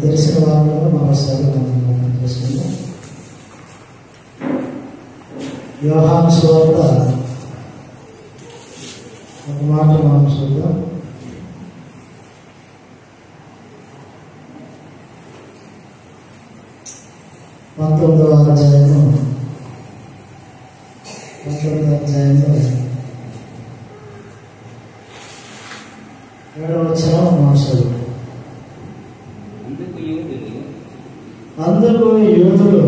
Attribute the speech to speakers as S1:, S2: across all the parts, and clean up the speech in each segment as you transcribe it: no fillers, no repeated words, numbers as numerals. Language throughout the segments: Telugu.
S1: తెలిసిన వాళ్ళలో మరోసారి మనం చేసుకుందాం. యోహాను సువార్త ఒక మాట మనం చూద్దాం. పంతొమ్మిదవ అధ్యాయంలో 7వ వచనం మాంసాలు. అందుకు యూదులు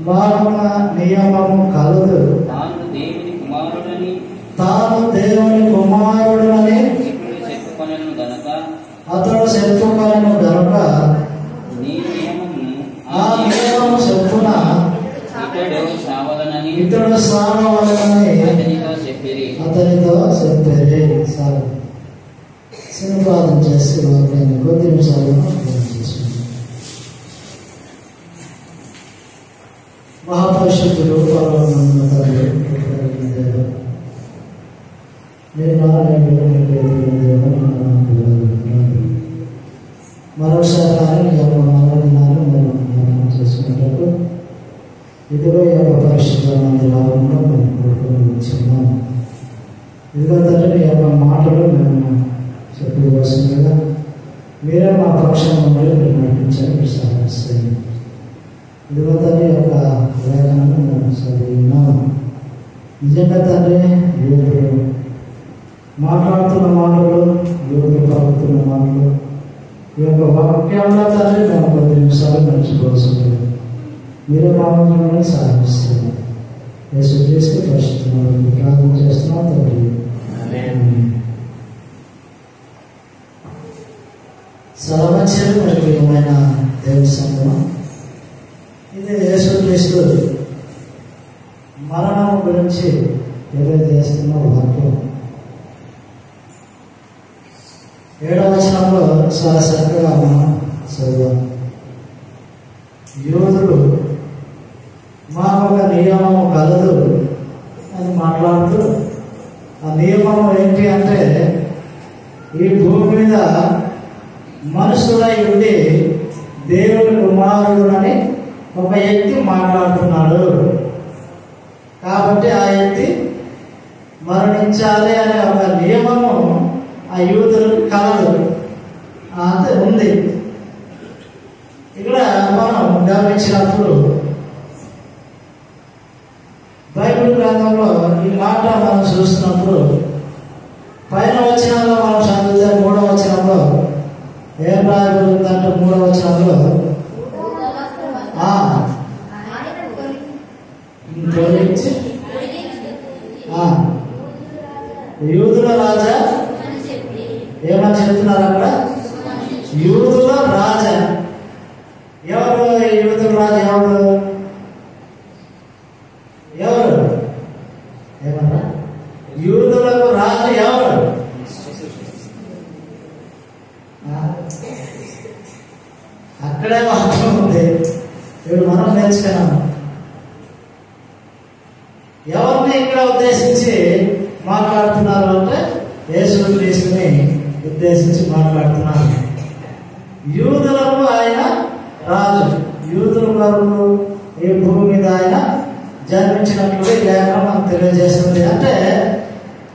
S1: మానవ నియమము కలదు, తాను దేవుని కుమారుడని అతడు చెప్పుకొనెను గనుక ఆ నియమము చొప్పున ఇతడు సాగవలెనని అతనితో చెప్పేది. సార్ సింపాదన చేసి వాక్యాన్ని కొద్ది నిమిషాలు చేసుకుంటాం. మహాపరిషత్తుడు మరోసారి చేసుకున్నట్టు ఇదిగో పరిశుద్ధ మందిరాలను మేము కోరుకొని వచ్చున్నాము. ఇదిగో తండ్రి మీ యొక్క మాటలు మేము చెప్పవలసిన కదా, మీరే మా పక్షం నుండి మీరు నడిపించాలి, మీరు సహాయిస్తాయి. ఇదిగో తండ్రి యొక్క లేఖనాన్ని మేము చదివినాము. నిజంగా తండ్రి యోగులు మాట్లాడుతున్న మాటలు, యోగులు పలుకుతున్న మాటలు, ఈ యొక్క వాక్యంలో తండ్రి మేము 10 నిమిషాలు నడుచుకోవాల్సింది. మీరే మామూలు సాధిస్తారు. యేసుక్రీస్తు పరిశుద్ధనామములో ప్రార్థన చేస్తున్నాం తండ్రి. సర్వమంచిది మరి ప్రియమైన దేవుని సంఘం, ఇది యేసుక్రీస్తు మరణం గురించి తెలియజేస్తున్న వాక్యం. 7వ వచనంలో చాలా చక్కగా మనం చదివాం. యూదులు మాకు ఒక నియమము కలదు అని మాట్లాడుతూ, ఆ నియమం ఏంటి అంటే ఈ భూమి మీద మనుషుడై ఉండి దేవుని కుమారుడునని ఒక వ్యక్తి మాట్లాడుతున్నాడు కాబట్టి ఆ వ్యక్తి మరణించాలి అనే ఒక నియమము ఆ యూదులకు కలదు, అంతే ఉంది. ఇక్కడ మనం గమనించినప్పుడు బైబిల్ గ్రంథంలో ఈ మాట మనం చూస్తున్నప్పుడు పైన వచనంలో మనం చదివితే 3వ వచనంలో ఏం రాయబడిందంటే 3వ వచనంలో యూదుల రాజా ఏమని చెప్తున్నారు అక్కడ? యూదుల రాజా. ఎవరు యూదుల రాజు? ఎవరు ఏమన్నా? యూదులకు రాజు ఎవరు? అక్కడే వాక్యం ఉంది. ఇప్పుడు మనం నేర్చుకున్నాము. ఎవరిని ఇక్కడ ఉద్దేశించి మాట్లాడుతున్నారు అంటే యేసుక్రీస్తుని ఉద్దేశించి మాట్లాడుతున్నారు. యూదులకు ఆయన రాజు, యూదుల కొరకు ఈ భూమి మీద ఆయన జన్మించినట్లు ఈ లేఖనం మనకు తెలియజేస్తుంది. అంటే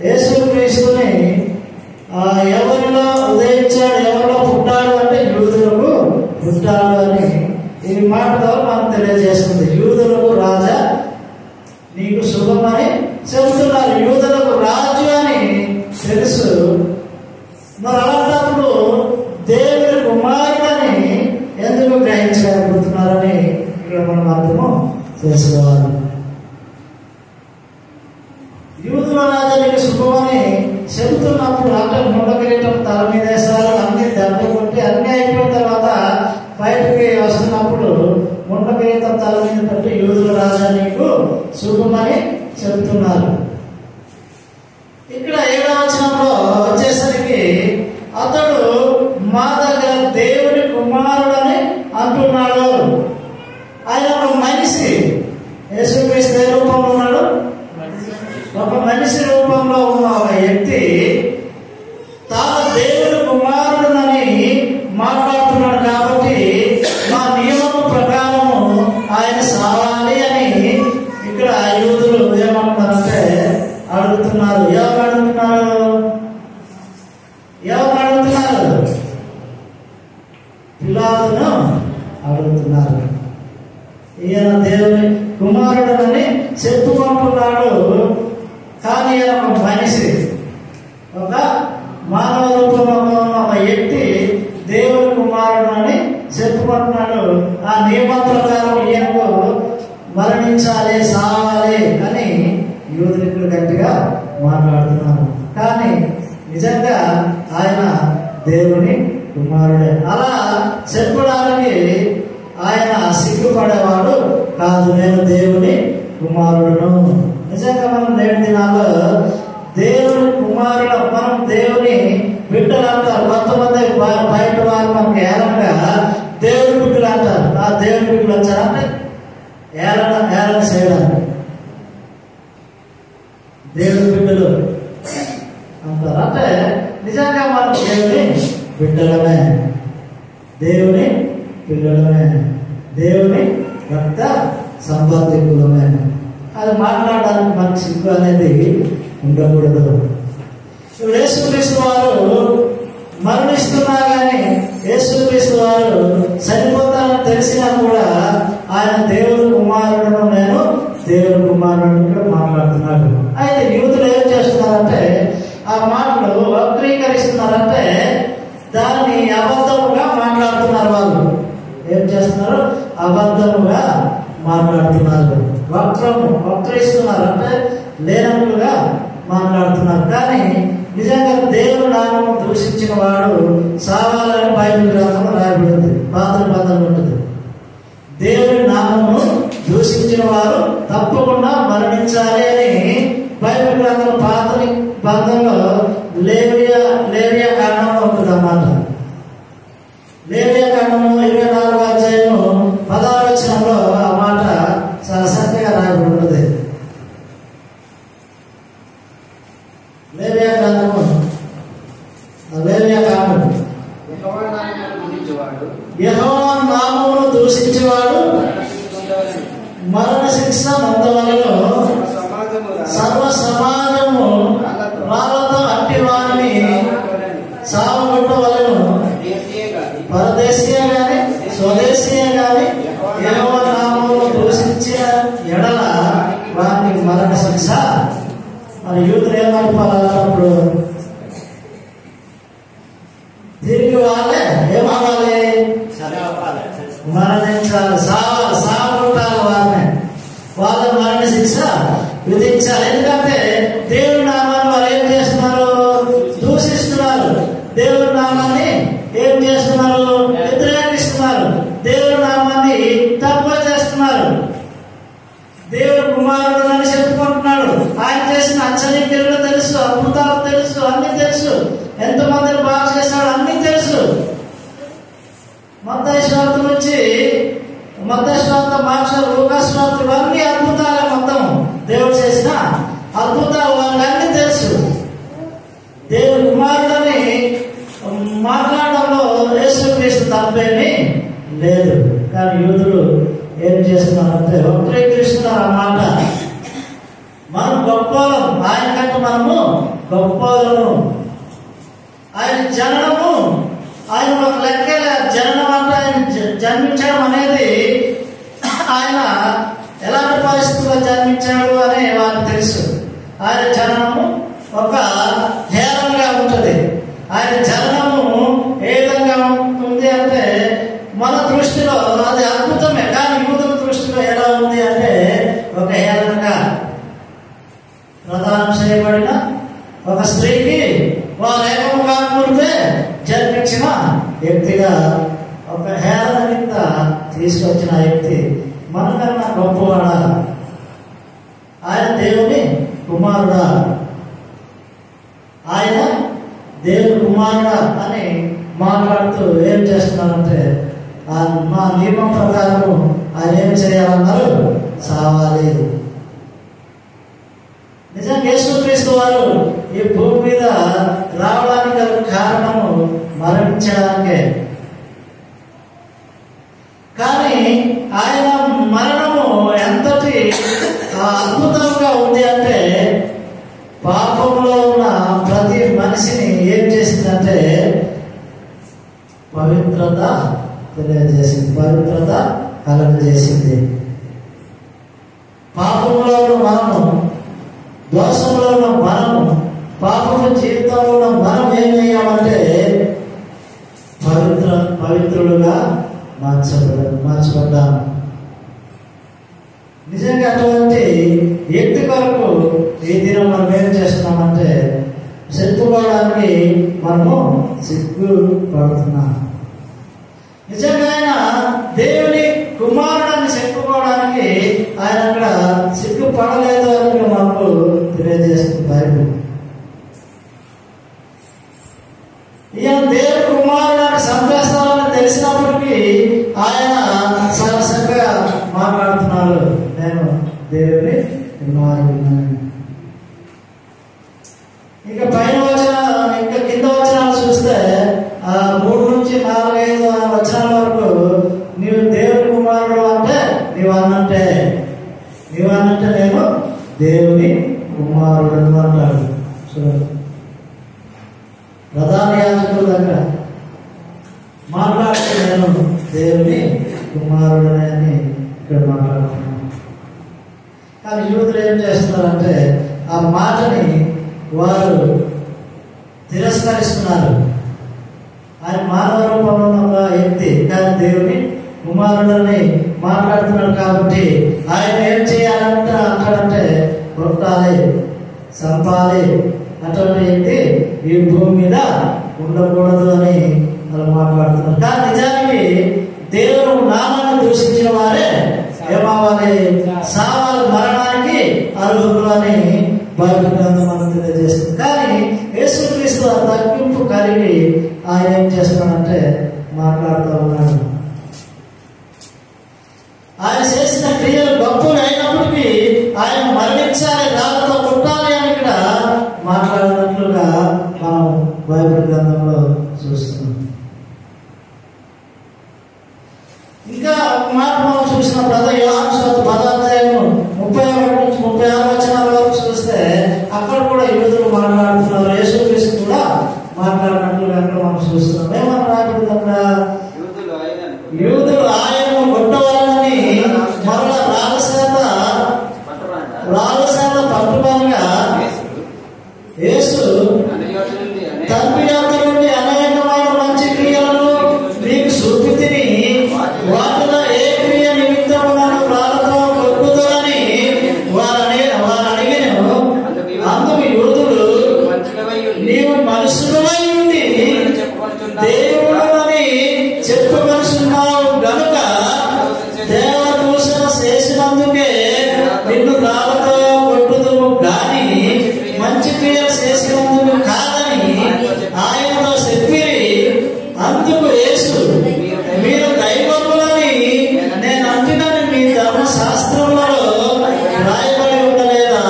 S1: యేసుక్రీస్తుని ఎవరిలో ఉదయించాడు, ఎవరిలో పుట్టాడు అంటే యూదులకు పుట్టాడు అని ఈ మాట ద్వారా మనకు తెలియజేస్తుంది. యూదులకు రాజా నీకు శుభమని చెబుతున్నారు. యూదులకు రాజు అని తెలుసు. మరి అలాంటప్పుడు దేవుని కుమారుడని ఎందుకు గ్రహించలేకపోతున్నారని ఇక్కడ మనం అర్థము చేసుకోవాలి. యూదుల రాజానికి శుభమని చెబుతున్నప్పుడు అంటే ముండ కిరీటం తల మీద వేస్తారు, అన్ని దెబ్బ కొట్టి అన్ని అయిపోయిన తర్వాత బయటకి వస్తున్నప్పుడు ముండ కిరీటం తల మీద పెట్టి యూదుల రాజా నీకు శుభమని చెబుతున్నారు. ఇక్కడ 7వ వచనంలో వచ్చేసరికి అతడు మా దగ్గర దేవుని కుమారుడని అంటున్నాడు. ఆయన ఒక మనిషి. యేసుక్రీస్తు ఏ రూపంలో ఉన్నాడు? ఒక మనిషి రూపంలో ఉన్న ఒక వ్యక్తి కుమారుడనని చెప్పుకుంటున్నాడు. కానీ ఒక మనిషి, ఒక మానవ రూపంలో ఉన్న ఒక వ్యక్తి దేవుని కుమారుడని చెప్పుకుంటున్నాడు. ఆ నియమం ప్రకారం ఈయనకు మరణించాలి, సావాలి అని యూదులు గట్టిగా మాట్లాడుతున్నారు. కానీ నిజంగా ఆయన దేవుని కుమారుడే. అలా చెప్పడానికి ఆయన సిగ్గుపడేవాడు కాదు. నేను దేవుని కుమారుడును. నిజంగా మనం నేటి దినాల్లో దేవుని కుమారుడు, మనం దేవుని బిడ్డలు అంటారు. కొంతమంది బయట వారు మనకు ఏలంగా దేవుని బిడ్డలు అంటారు. ఆ దేవుని బిడ్డలు వచ్చారంటే ఏలన చేయడానికి దేవుని బిడ్డలు అంటారు. అంటే నిజంగా మనం దేవుని బిడ్డలమే, దేవుని పిల్లలమే, దేవుని రక్త సంబంధికులమే. అది మాట్లాడడానికి మనకు సిగ్గు అనేది ఉండకూడదు. ఇప్పుడు యేసుక్రీస్తు వారు మరణిస్తున్నా కానీ, యేసుక్రీస్తు వారు చనిపోతారని తెలిసినా కూడా ఆయన దేవుని కుమారుడును, నేను దేవుని కుమారుడు కూడా మాట్లాడుతున్నాడు. అయితే యూదులు ఏం చేస్తున్నారంటే ఆ మాటలు వక్రీకరిస్తున్నారంటే దాన్ని అబద్ధముగా మాట్లాడుతున్నారు. వాళ్ళు ఏం చేస్తున్నారు? అబద్ధముగా మాట్లాడుతున్నారు, వక్రీస్తున్నారు, అంటే లేనట్లుగా మాట్లాడుతున్నారు. కానీ నిజంగా దేవుని నామము దూషించిన వాడు సావాలని బైబిల్ గ్రంథంలో రాయబడింది. పాత నిబంధనలో ఉంటుంది. దేవుని నామము దూషించిన వారు తప్పకుండా మరణించాలి అని బైబిల్ గ్రంథంలో పాత బంధంలో లేవియా కాండంలో ఉంటుంది అన్నమాట. లేవియా కాండము 24వ అధ్యాయము 16వ వచనంలో ఆ మాట చాలా చక్కగా రాయబడి ఉంటుంది. లేవియా కాండము, లేవియా కాండము, యెహోవా నామమును దూషించేవాడు మరణ శిక్ష పొందవలెను. సర్వ సమాజము వాళ్ళతో అట్టి వారిని సావగొట్టవలెను. పరదేశీయ గాని స్వదేశీయ గాని యెహోవా నామమును దూషించిన ఎడల వారికి మరణ శిక్ష. మరి యూదులు ఏమనుకోవాలన్నప్పుడు తిరిగి వాళ్ళే ఏమవ్వాలి? మరణించాలి, సాగుంటారు. వాళ్ళని మరణ శిక్ష విధించాలి. ఎందుకంటే దేవుని నామాన్ని వాళ్ళు ఏం చేస్తున్నారు? దూషిస్తున్నారు. దేవుని నామాన్ని ఏం చేస్తున్నారు? వ్యతిరేకిస్తున్నారు. దేవుని నామాన్ని తక్కువ చేస్తున్నారు. దేవుని కుమారుడు అని చెప్పుకుంటున్నాడు. ఆయన చేసిన ఆశ్చర్యక్రియలు తెలుసు, అద్భుతాలు తెలుసు, అన్ని తెలుసు. ఎంతమందిని బాగా చేశాడు అన్ని తెలుసు. మత్తయి సువార్త నుంచి మత్తయి సువార్త, మార్కు, లూకా సువార్తలు అన్ని అద్భుతాలే. మొత్తం దేవుడు చేసిన అద్భుతాలు వాళ్ళన్నీ తెలుసు. దేవుని కుమారుడని మాట్లాడడంలో యేసుక్రీస్తు తప్పేమీ లేదు. కానీ యూదులు ఏం చేస్తున్నారంటే వక్రీకరిస్తున్నారు అన్నమాట. మనం గొప్పలం, ఆయన కంటే మనము గొప్పలను. ఆయన జననము, ఆయన ఒక లెక్క జననం అంటే ఆయన జన్మించడం అనేది ఆయన ఎలాంటి పరిస్థితుల్లో జన్మించాడు అని వాళ్ళకి తెలుసు. ఆయన జననము ఒక హేళనగా ఉంటుంది. ఆయన జననము ఏ విధంగా ఉంటుంది అంటే మన దృష్టిలో అది అద్భుతమే. కానీ యూదుల దృష్టిలో ఎలా ఉంది అంటే ఒక హేళనగా, ప్రదానం చేయబడిన ఒక స్త్రీకి వాళ్ళు ఏకముగా కూడితే జన్మించిన వ్యక్తిగా ఒక హేళన కింద తీసుకొచ్చిన వ్యక్తి మనకన్నా గొప్పవాడా? ఆయన దేవుని కుమారుడా? ఆయన దేవుని కుమారుడా అని మాట్లాడుతూ ఏం చేస్తున్నారంటే మా నియమం ప్రకారం ఆయన ఏం చేయాలన్నారు? సావాలి. నిజంగా యేసుక్రీస్తు వారు ఈ భూమి మీద రావడానికి గల కారణము మరణించడానికే. కానీ ఆయన మరణము ఎంతటి అద్భుతంగా ఉంది అంటే పాపంలో ఉన్న ప్రతి మనిషిని ఏం చేసిందంటే పవిత్రత తెలియజేసింది, పవిత్రత కలుగజేసింది. పాపంలో ఉన్న మనము, దోషంలో ఉన్న మనము, పాపము జీవితంలో ఉన్న మనం ఏం చేయాలంటే పవిత్రులుగా మార్చబడ్డాము. నిజంగా అటువంటి వ్యక్తి కొరకు ఈ దినం మనం ఏం చేస్తున్నామంటే చెప్పుకోవడానికి మనము సిగ్గుపడుతున్నాం. నిజంగా ఆయన దేవుని కుమారుడని చెప్పుకోవడానికి ఆయన అక్కడ సిగ్గుపడలేదు అని మనకు తెలియజేస్తుంది బైబిల్. ఈయన దేవుని కుమారుడని సంతోషాలని తెలిసినప్పటికీ ఆయన సరసంగా మాట్లాడుతున్నారు, నేను దేవుని కుమారుడిని. ఇంకా పైన ఇంకా కింద వచనాలు చూస్తే 3 నుంచి 4, 5 వచనాల వరకు నీవు దేవుని కుమారుడు అంటే నీవన్నంటే నేను దేవుని కుమారుడు అంటాడు. చూడండి, ప్రధాన యాజకుల దగ్గర మాట్లాడితే నేను దేవుని కుమారుడని అని ఇక్కడ మాట్లాడుతున్నాను. కానీ యూదులు ఏం చేస్తున్నారంటే ఆ మాటని వారు తిరస్కరిస్తున్నారు. ఆయన మానవ రూపంలో ఉన్న వ్యక్తి, కానీ దేవుని కుమారుడని మాట్లాడుతున్నాడు కాబట్టి ఆయన ఏం అంటాడంటే కొట్టాలి, చంపాలి, అటువంటి వ్యక్తి ఈ భూమి మీద ఉండకూడదు అని వాళ్ళు మాట్లాడుతున్నారు. కానీ నిజానికి దేవుడు నామాన్ని దూషించిన వారే ఏమవ్వాలి, సావాలి, మరణానికి అర్హులు అని బైబిల్ గ్రంథం మనకు తెలియజేస్తుంది. కానీ యేసుక్రీస్తు తగ్గింపు కలిగి ఆయన ఏం చేస్తున్నాడంటే మాట్లాడుతూ ఉన్నాడు. ఆయన చేసిన క్రియలు గొప్పలు అయినప్పటికీ ఆయన మరణించాలి, రాళ్ళతో కొట్టాలి అని ఇక్కడ మాట్లాడినట్లుగా మనం బైబిల్ గ్రంథంలో చూస్తున్నాం. ఇంకా ఒక మాట మనం చూసినప్పుడు అదే యోహాను సువార్త 10వ అధ్యాయం 31 నుంచి 36 వచనాల వరకు చూస్తే అక్కడ కూడా యూదులు మాట్లాడుతున్నారు, యేసుక్రీస్తు కూడా మాట్లాడినట్లుగా అక్కడ మనం చూస్తున్నాం. ఏమన్నా రాబడింది అక్కడ, యూదులు ఆయనను కొట్టవాలని మరలా రాళ్ళ చేత పట్టుబడగా యేసు తండ్రి యొద్ద నుండి అనేకమైన మంచి క్రియలను మీకు చూపితిని, వాటిలో ఏ క్రియ నిమిత్తం నన్ను రాళ్ళతో కొట్టుదని వారు అడిగినను. అందుకు యూదులు, నీవు మనుషులమై ఉండి దేవుడు అని చెప్పుకొనుచున్నావు గనుక దేవదూషణ చేసినందుకే నిన్ను రాళ్ళతో కొట్టుదుము గాని మంచి క్రియలు చేసినందుకు కాదని ఆయనతో చెప్పిరి. అందుకు యేసు, మీరు దైవములని నేను అంటున్నాను, మీ ధర్మశాస్త్రంలో రాయబడి ఉండలేదా?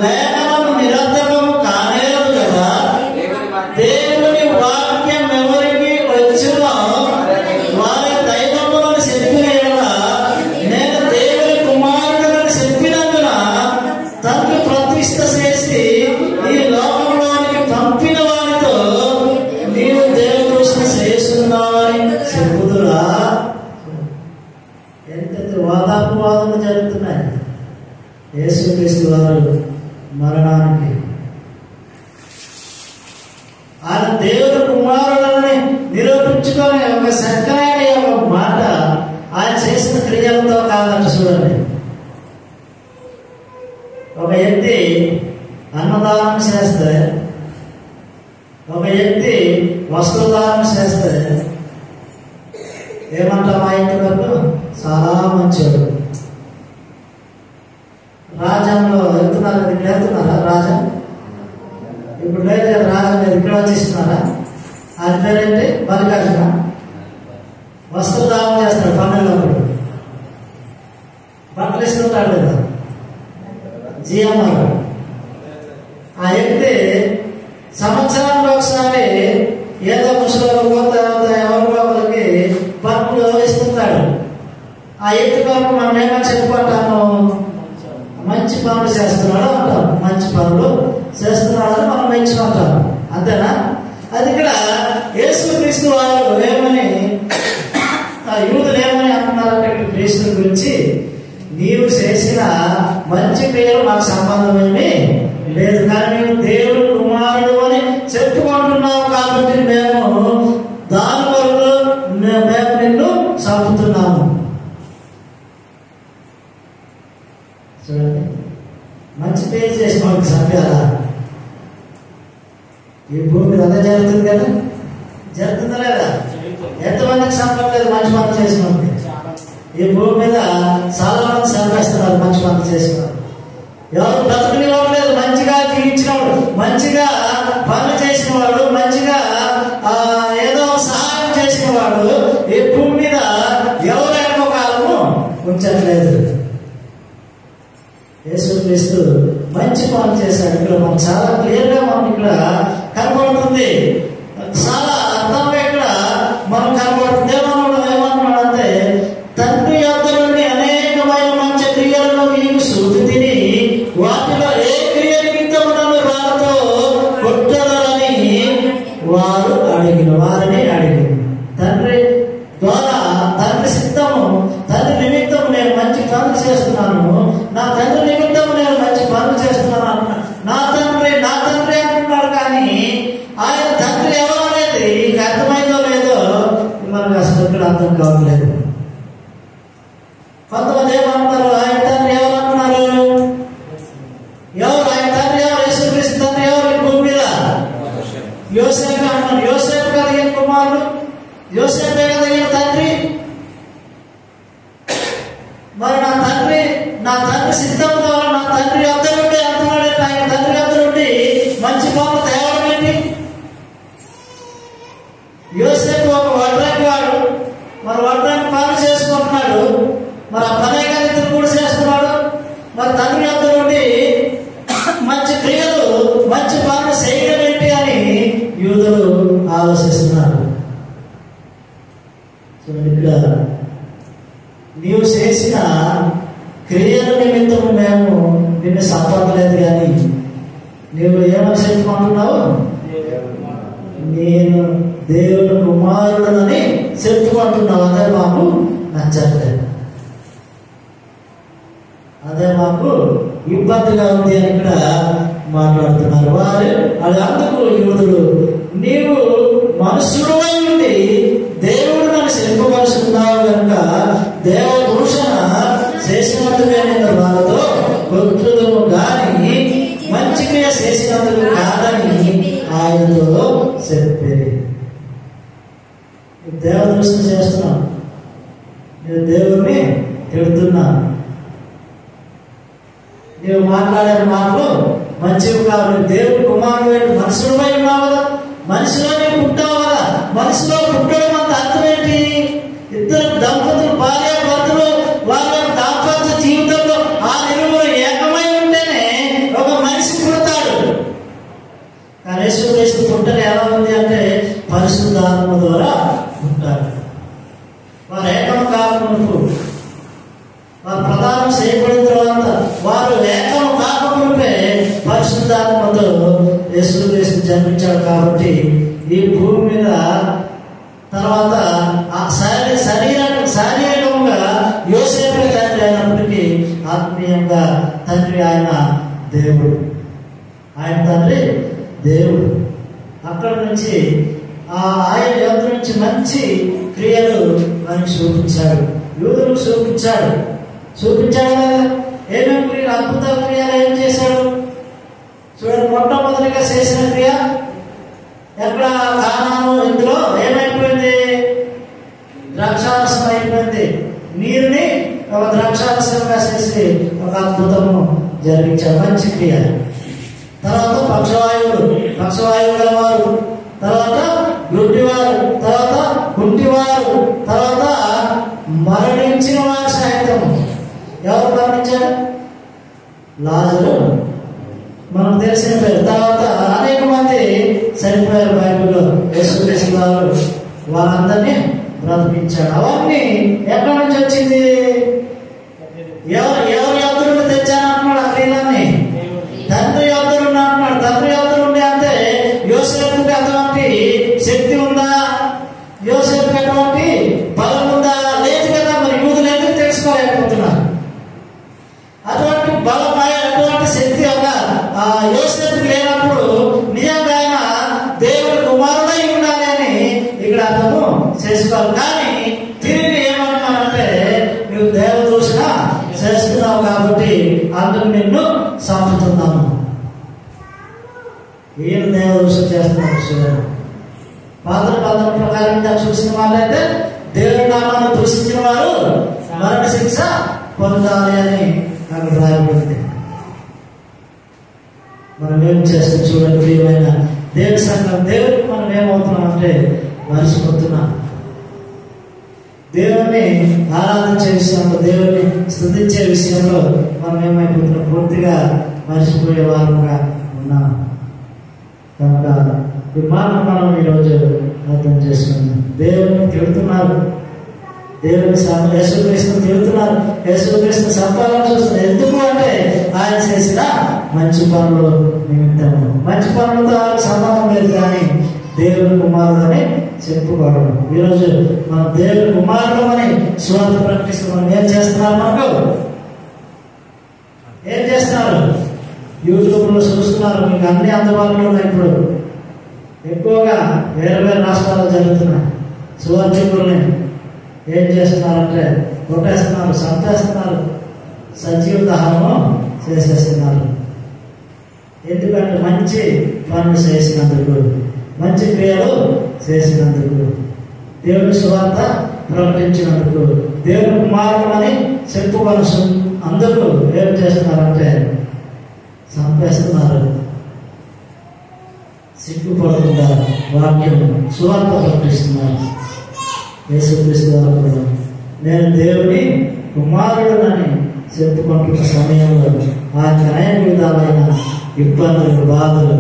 S1: లేఖనము నిరర్థకము కానేరదు కదా. దేవుని వాక్యం ఎవరికి వచ్చునో వారి దైవములను చెప్పిన నేను దేవుని కుమారుడని చెప్పినందున తండ్రి ప్రతిష్ఠ చేసి ఈ లోకంలోనికి పంపిన వారితో నీవు దేవుదూషణ చేస్తున్నావని చెప్పుదురా. ఎంతటి వాదాపవాదములు జరుగుతున్నాయి యేసుక్రీస్తు వారు మరణానికి. ఆయన దేవుని కుమారులని నిరూపించుకొని ఒక చక్కనైన ఒక మాట ఆయన చేసిన క్రియలతో కాదంట. చూడండి, ఒక వ్యక్తి అన్నదానం చేస్తే, ఒక వ్యక్తి వస్త్రదానం చేస్తే ఏమంటాం, మా ఇంటి వరకు చాలా మంచివాడు. రాజంలో వెళ్తున్నారు, ఇక్కడ వెళ్తున్నారా రాజా? ఇప్పుడు లేదు రాజా, మీరు ఇక్కడ వచ్చేస్తున్నారా? ఆయన పేరేంటి, మల్లికార్జున. వస్త్రదానం చేస్తాడు, పండుగలప్పుడు బట్టలు ఇస్తుంటాడు కదా జిఎంఆర్. ఆ వ్యక్తి సంవత్సరానికి ఒకసారి ఏదో ముసలికో తర్వాత ఎవరికో ఒకరికి బట్టలు ఇస్తుంటాడు. ఆ వ్యక్తి వరకు మనం ఏమని చెప్పుకుంటాము, మంచి పనులు చేస్తున్నాడు అంటాం, మంచి పనులు చేస్తున్నాడని మనం మెచ్చుకుంటాం, అంతేనా? అది ఇక్కడ యేసుక్రీస్తు వారు ఏమని, యూదులు ఏమని అంటున్నారంటే క్రీస్తు గురించి, నీవు చేసే చేసిన మంచి క్రియలు మాకు సంబంధమేమి లేదు. కానీ మేము దేవుడు కుమారుడు అని చెప్పుకుంటున్నాము కాబట్టి మేము దాని వరకు మేము నిన్ను చంపుతున్నాము. చూడండి, మంచి పేరు చేసిన వాళ్ళకి చంపారా? ఈ భూమి మీద అదే జరుగుతుంది కదా, జరుగుతుందా లేదా? ఎంతమందికి చంపట్లేదు మంచి పనులు చేసిన వాళ్ళకి? ఈ భూమి మీద చాలా మంది చంపేస్తున్నారు మంచి పనులు చేసిన వాళ్ళు. ఎవరు బ్రతకనివ్వట్లేదు. మంచిగా జీవించినవాడు, మంచిగా పనులు చేసిన వాడు, మంచిగా ఏదో సహాయం చేసిన వాడు ఈ భూమి మీద ఎవరు ఎక్కువ కాలము ఉంచట్లేదు. యేసుక్రీస్తు మంచి పనులు చేశాడు. ఇక్కడ మనం చాలా క్లియర్గా మనకి ఇక్కడ కనబడుతుంది. చాలా అర్థంగా ఇక్కడ మనం కనబడుతుంది. ఏమన్నాడంటే, తండ్రి యొద్ద నుండి అనేకమైన మంచి క్రియలను మీకు శృతి తిని వాటిలో ఏ క్రియ నిమిత్తము నన్ను రాళ్ళతో కొట్టదరని వారిని అడిగిన తండ్రి ద్వారా తండ్రి సిద్ధము, తండ్రి నిమిత్తము నేను మంచి పనులు చేస్తున్నాను, నా తండ్రి నిమిత్తము నేను మంచి పనులు చేస్తున్నాను అంటున్నా. నా తండ్రి అంటున్నాడు. కానీ ఆయన తండ్రి ఎవరు అనేది అర్థమైందో లేదో మనకు అసలు ఇక్కడ అర్థం కావట్లేదు. కొంతమంది ఏమంటారు, ఆయన తండ్రి ఎవరు అంటున్నారు? ఎవరు ఆయన తండ్రి? ఎవరు? యేసుక్రీస్తు తండ్రి ఎవరు ఈ భూమి మీద? యోసేపు అంటున్నారు. యోసేపు కదా ఈయన కుమారుడు, యోసేపే కదా ఈయన తండ్రి. మరి నా తండ్రి సిద్ధం ద్వారా నా తండ్రి వద్ద నుండి అంటున్నాడు. ఆయన తండ్రి వద్ద నుండి మంచి పనులు తేవడం ఏంటి? యోసేపు ఒక వడ్రంగి వాడు, మరి వడ్రంగి పనులు చేసుకుంటున్నాడు. మరి ఆ పనే కదా ఇతను కూడా చేస్తున్నాడు. మరి తండ్రి వద్ద నుండి మంచి క్రియలు, మంచి పనులు చేయడం ఏంటి అని యూదులు ఆలోచిస్తున్నారు. చూడండి, ఇక్కడ నీవు చేసిన క్రియల నిమిత్తం మేము నిన్ను సంపదలేదు, కానీ నీవు ఏమని చెప్పుకుంటున్నావు? నేను దేవుని కుమారుడని చెప్పుకుంటున్నావు. అదే మాకు నచ్చట్లేదు, అదే మాకు ఇబ్బందిగా ఉంది అని ఇక్కడ మాట్లాడుతున్నారు వారు. అది అందుకు యూదులు, నీవు మనుషుడు అయి ఉండి దేవుడు నన్ను శిల్పపరుచుకున్నావు కనుక దేవదూషణ చేసినందుకే నేను వాళ్ళతో కొట్టుదము కానీ మంచి క్రియ చేసినందుకు కాదని ఆయనతో చెప్పేది. దేవదూషణ చేస్తున్నావు, నేను దేవుడిని తిడుతున్నా, నీవు మాట్లాడే మాటలు మంచివి కాదు. దేవుడు కుమారుడు మనుషులపై ఉన్నావు కదా, మనిషిలోనే పుట్టావు కదా. మనిషిలో పుట్టడం అంత అర్థం ఏంటి? ఇద్దరు దంపతులు, భార్య భర్తలు, వాళ్ళ దాంపత్య జీవితంలో ఆ నిలువులు ఏకమై ఉంటేనే ఒక మనిషి పుడతాడు. కానీ యేసుక్రీస్తు పుట్టడం ఎలా ఉంది అంటే పరిశుద్ధాత్మ ద్వారా పుట్టాడు. వారు ఏకం కాకముందు, వారు ప్రదానం చేయబడిన తర్వాత, వారు ఏకం కాకముందే పరిశుద్ధాత్మతో యేసుక్రీస్తు జన్మించాడు. కాబట్టి ఈ భూమి మీద తర్వాత శారీరకంగా యోసేపు తండ్రి అయినప్పటికీ ఆత్మీయంగా తండ్రి ఆయన దేవుడు, ఆయన తండ్రి దేవుడు. అక్కడ నుంచి ఆయన యొద్ద నుంచి మంచి క్రియలు మనకి చూపించాడు, యూదులకు చూపించాడు కదా. ఏమేమి క్రియలు, అద్భుత క్రియలు ఏం చేశాడు చూడండి. మొట్టమొదటిగా చేసిన క్రియ ఎక్కడ? కానాను. ఇందులో ఏమైపోయింది? ద్రాక్షారసం అయిపోయింది. నీరుని ఒక ద్రాక్షారసంగా చేసి ఒక అద్భుతము జరిగించాడు, మంచి క్రియ. తర్వాత పక్షవాయువు గలవారు, తర్వాత గుడ్డివారు, తర్వాత కుంటివారు, తర్వాత మరణించిన వారు సైతం. ఎవరు మరణించారు? లాజరు, మనకు తెలిసిన పేరు. తర్వాత అనేక మంది చనిపోయారు బైబిల్లో. యేసుక్రీస్తు వారు వారందరినీ బ్రతికించాడు. అవన్నీ ఎక్కడి నుంచి వచ్చింది? ఎవరి యొద్ద నుండి తెచ్చానంటున్నాడు ఆ క్రియలన్నీ? తండ్రి యొద్ద నుండి అంటున్నాడు. తండ్రి యొద్ద నుండి అంటే యోసేపుకి అటువంటి శక్తి ఉందా? యోసేపుకి అటువంటి బలం ఉందా? లేదు కదా. మరి యూదులు ఎందుకు తెలుసుకోలేకపోతున్నారు? రుసుము చేస్తున్నారు చూడండి. పాత పదం ప్రకారంగా చూసిన వాళ్ళైతే దేవుని నామాన్ని దూషించిన వారు మరణ శిక్ష పొందాలి అని నాకు రాయబడింది. మనం ఏం చేస్తాం చూడండి ప్రియమైన దేవుని సంఘం. దేవుడికి మనం ఏమవుతున్నాం అంటే మర్చిపోతున్నాం. దేవుణ్ణి ఆరాధించే విషయంలో, దేవుణ్ణి స్తుతించే విషయంలో మనం ఏమైపోతున్నాం, పూర్తిగా మర్చిపోయే వారంగా ఉన్నాం. కనుక ఈ మాట మనం ఈరోజు అర్థం చేసుకున్నాం. దేవుని తిడుతున్నారు, దేవుని యేసుక్రీస్తుని తిడుతున్నారు, యేసుక్రీస్తుని సంపాదన చూస్తున్నారు. ఎందుకు అంటే ఆయన చేసిన మంచి పనులు నిమిత్తము. మంచి పనులతో సంబంధం లేదు, కానీ దేవుని కుమారుడని చెప్పుకోవడం. ఈరోజు మనం దేవుని కుమారుడు అని సువార్త ప్రకటిస్తున్నాం. ఏం చేస్తున్నారు? మనకు ఏం చేస్తున్నారు? యూట్యూబ్లో చూస్తున్నారు, మీకు అన్ని అందుబాటులో ఉన్నాయి. ఇప్పుడు ఎక్కువగా వేరే వేరే రాష్ట్రాల్లో జరుగుతున్నాయి. సువార్థికుల్ని ఏం చేస్తున్నారంటే కొట్టేస్తున్నారు, చంపేస్తున్నారు, సజీవ దహనము చేసేస్తున్నారు. ఎందుకంటే మంచి పనులు చేసినందుకు, మంచి క్రియలు చేసినందుకు, దేవుని సువార్త ప్రకటించినందుకు, దేవుని కుమారుడు అని చెప్పుకొని అందరూ ఏం చేస్తున్నారంటే చంపేస్తున్నారు. సిగ్గుపడకుండా వాక్యం సువార్త ప్రకటిస్తున్నారు. యేసుక్రీస్తు వారు నేను దేవుని కుమారుడునని చెప్పుకుంటున్న సమయంలో ఆయన అనేక విధాలైన ఇబ్బందులు, బాధలు,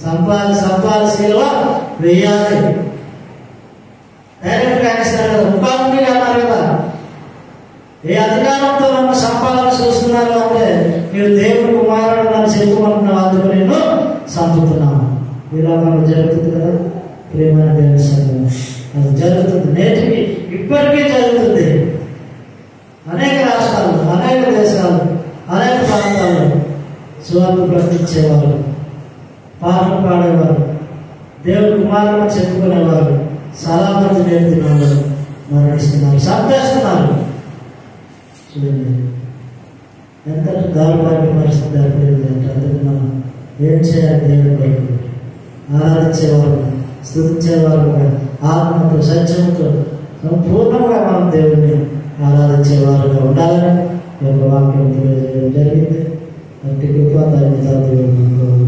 S1: సంపాది శిలువ వేయాలి. డైరెక్ట్గా అనేస్తారు కదా, ముఖాముఖిగా అన్నారు కదా. ఏ అధికారంతో నన్ను సంపాదన చూస్తున్నారు అంటే మీరు దేవుని కుమారుడు నన్ను చెప్పుకుంటున్న వాళ్ళకు నేను చంపుతున్నాను. ఇలా మనకు జరుగుతుంది కదా ప్రియమైన దేవుని సంఘం. అది జరుగుతుంది, నేటికి ఇప్పటికీ జరుగుతుంది. అనేక రాష్ట్రాలు, అనేక దేశాలు, అనేక ప్రాంతాల్లో సువార్త ప్రకటించేవారు, పాటలు పాడేవారు, దేవుని కుమారులను చెప్పుకునేవారు చాలా మంది నేర్చుకున్నారు, మరణిస్తున్నారు, చంపేస్తున్నారు. చూడండి ఎంత దారుణమైన పరిస్థితి ఏర్పడింది అంటే అందుకు మనం ఏం చేయాలి? దేవుని కొరకు ఆరాధించేవారు, స్తుతించేవారుగా, ఆత్మతో సత్యంతో సంపూర్ణంగా మనం దేవుణ్ణి ఆరాధించేవారుగా ఉండాలని ఒక వాక్యం తెలియజేయడం జరిగింది. అట్టి కృప దేవుడు